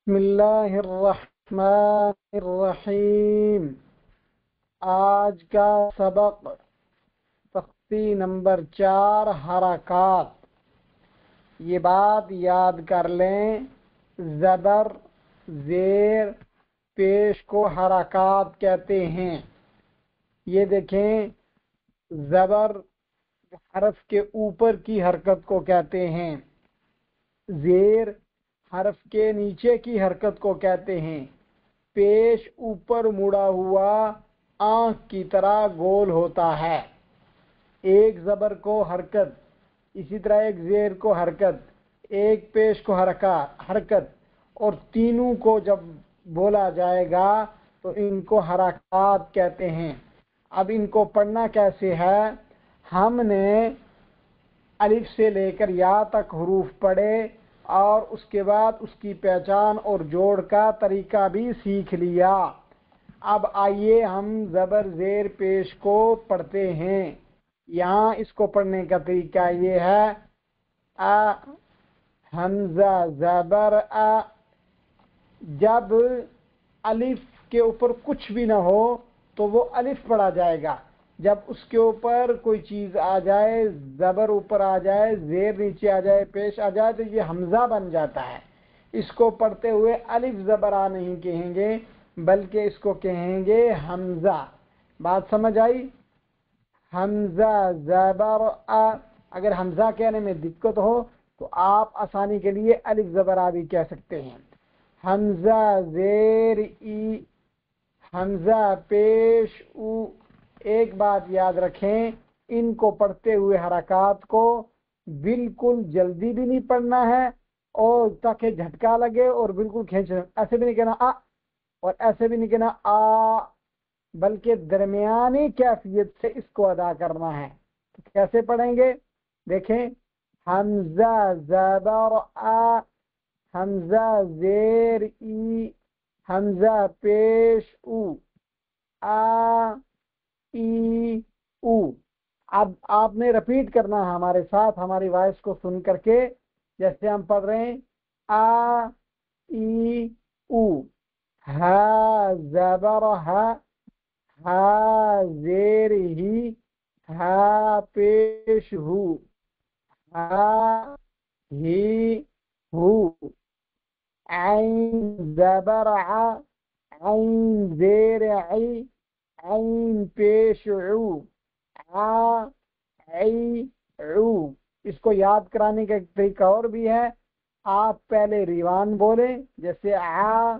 बिस्मिल्लाहिर्रहमानिर्रहीम। आज का सबक सख्ती नंबर 4 हरकात। ये बात याद कर लें, ज़बर ज़ेर पेश को हरकात कहते हैं। ये देखें, ज़बर हरफ के ऊपर की हरकत को कहते हैं, ज़ेर हरफ के नीचे की हरकत को कहते हैं। पेश ऊपर मुड़ा हुआ आंख की तरह गोल होता है। एक ज़बर को हरकत, इसी तरह एक ज़ेर को हरकत, एक पेश को हरकत और तीनों को जब बोला जाएगा तो इनको हरकात कहते हैं। अब इनको पढ़ना कैसे है? हमने अलिफ से लेकर या तक हुरूफ पढ़े और उसके बाद उसकी पहचान और जोड़ का तरीका भी सीख लिया। अब आइए हम ज़बर ज़ेर पेश को पढ़ते हैं। यहाँ इसको पढ़ने का तरीका ये है, आ हमज़ा ज़बर आ। जब अलिफ के ऊपर कुछ भी ना हो तो वो अलिफ पढ़ा जाएगा। जब उसके ऊपर कोई चीज़ आ जाए, ज़बर ऊपर आ जाए, ज़ेर नीचे आ जाए, पेश आ जाए, तो ये हमज़ा बन जाता है। इसको पढ़ते हुए अलिफ ज़बर आ नहीं कहेंगे, बल्कि इसको कहेंगे हमज़ा। बात समझ आई? हमज़ा ज़बर आ। अगर हमज़ा कहने में दिक्कत हो तो आप आसानी के लिए अलिफ ज़बर आ भी कह सकते हैं। हमज़ा ज़ेर ई, हमज़ा पेश उ। एक बात याद रखें, इनको पढ़ते हुए हरकात को बिल्कुल जल्दी भी नहीं पढ़ना है और ताकि झटका लगे और बिल्कुल खींच, ऐसे भी नहीं कहना आ और ऐसे भी नहीं कहना आ, बल्कि दरमियानी कैफियत से इसको अदा करना है। तो कैसे पढ़ेंगे? देखें, हमज़ा ज़बर आ, हमज़ा ज़ेर ई, हमज़ा पेश उ, आ ई उ। अब आपने रिपीट करना है हमारे साथ, हमारी वॉइस को सुन करके, जैसे हम पढ़ रहे हैं, आ ई उ। हा ज़बर हा, हा ज़ेर ही, हा पेश हु, हा ही हु। ऐन ज़बर आ, ऐन ज़ेर आई, ऐन पेश उ, आ ऐ उ। इसको याद कराने का एक तरीका और भी है। आप पहले रिवान बोलें, जैसे आ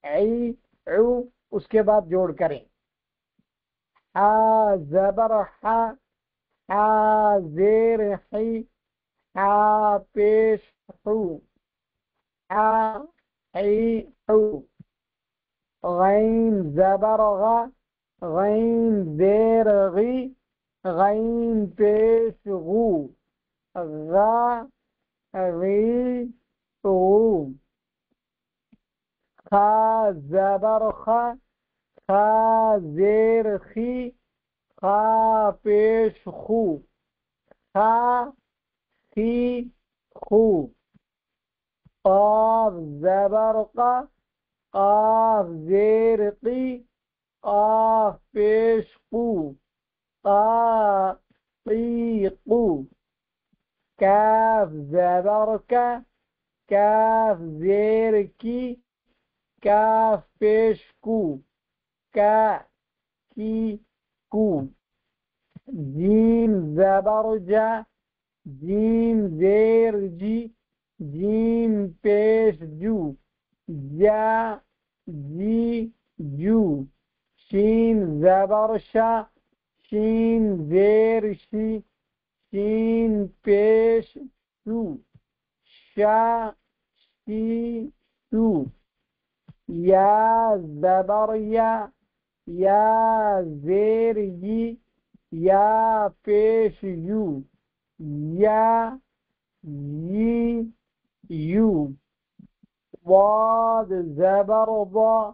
ऐ उ, उसके बाद जोड़ करें। हा ज़बर हा, हा ज़ेर ही, हा पेश हु, हा ऐ उ। गैन ज़बर गा, गैन ज़ेर गी, गैन पेश गु, गा गी गु। खा ज़बर खा, खा ज़ेर खी, खा पेश खु, खा खी खु। काफ ज़बर का, काफ ज़ेर की, काफ पेश कु, का की कु। काफ ज़बर का, काफ ज़ेर की, काफ पेश कु, का की कु। जीम ज़बर जा, जीम ज़ेर जी, जीम पेश जू, जा जी जू। शीन ज़बर शा, शीन ज़ेर शी, शीन पेश शू, शा शी शू। या ज़बर या ज़ेर यी, या पेश यू, या यी यू। वाद ज़बर वा,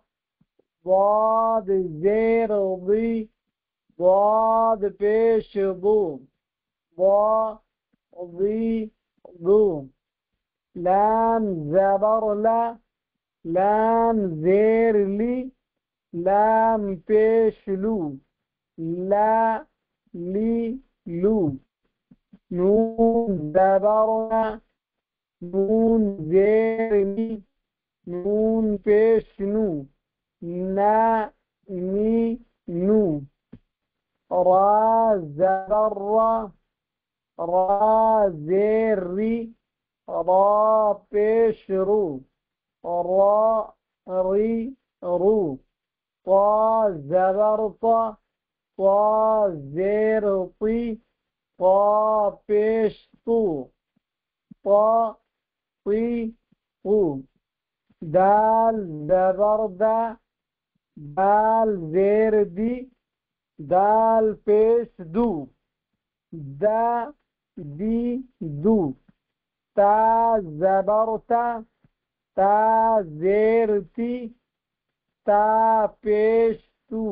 वाद ज़ेर वी, वाद पेश बू, वा वी बू। लाम ज़बर ला, लाम ज़ेर ली, लाम पेश लू, ला ली लू। नून ज़बर न, नून ज़ेर नी, नून पेश नू, ना नी नू। रा ज़बर रा, रा ज़ेर री, रा पेश रू, रा री रू। ता ज़बर ता, ता ज़ेर ती, ता पेश तू, ता ती तू। दाल ज़बर दा, दाल ज़ेर दी, दाल पेश दू, दा दी दू। ता ज़बर ता, ता ज़ेर ती, ता पेश तू,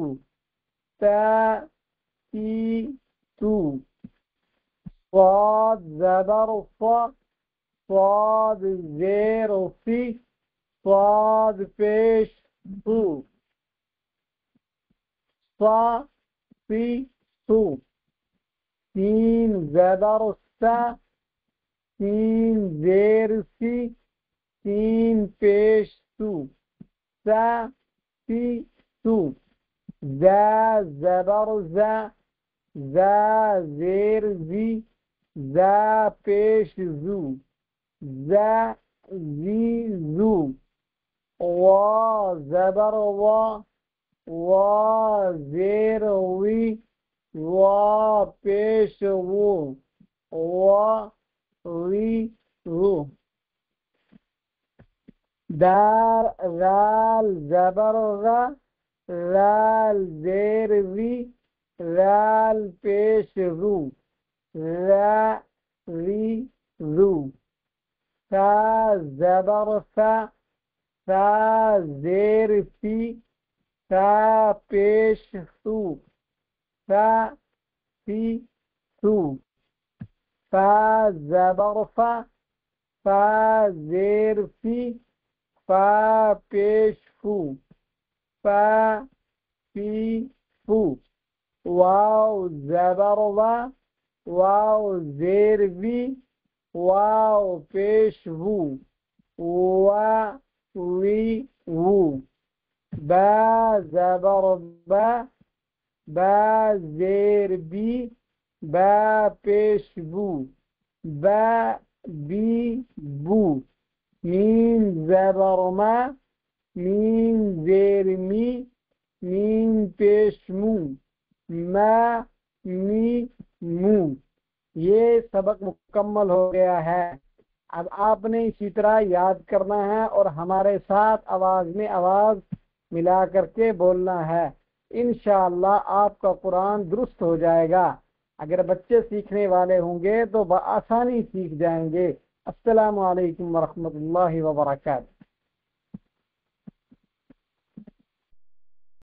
ता ती तू। صاد ज़बर सा, صاد ज़ेर सी, صاد पेश सू, सा सी सू। सीन ज़बर सा, सीन ज़ेर सी, सीन पेश सू, सा सी सू। ज़ा ज़बर ज़ा, ज़ा ज़ेर ज़ी, ज़ा पेश ज़ू, ज़ा ज़ी ज़ू। वा ज़बर वा, वा ज़ेर वी, वा पेश वो, वा वी वो। दार राल ज़बर रा, राल ज़ेर वी, राल पेश रू, रा री रू। सा ज़बर सा, सा ज़ेर सी, सा पेश सू, सा सी सू। फा ज़बर फा, फा ज़ेर फी, फा पेश फू, फा फी फू। वाव ज़बर वा, वाव ज़ेर वी, वाव पेश वू, वा वी वू। बा ज़बर बा, बा ज़ेर बी, बा पेश बू, बा बी बू। मीम ज़बर मा, मीम ज़ेर मी, मीम पेश मू, मा मी मू। ये सबक मुकम्मल हो गया है। अब आपने इसी तरह याद करना है और हमारे साथ आवाज में आवाज मिला करके बोलना है। इंशाअल्लाह आपका कुरान दुरुस्त हो जाएगा। अगर बच्चे सीखने वाले होंगे तो बआसानी सीख जाएंगे। अस्सलामु अलैकुम वरहमतुल्लाहि वबरकातुहू।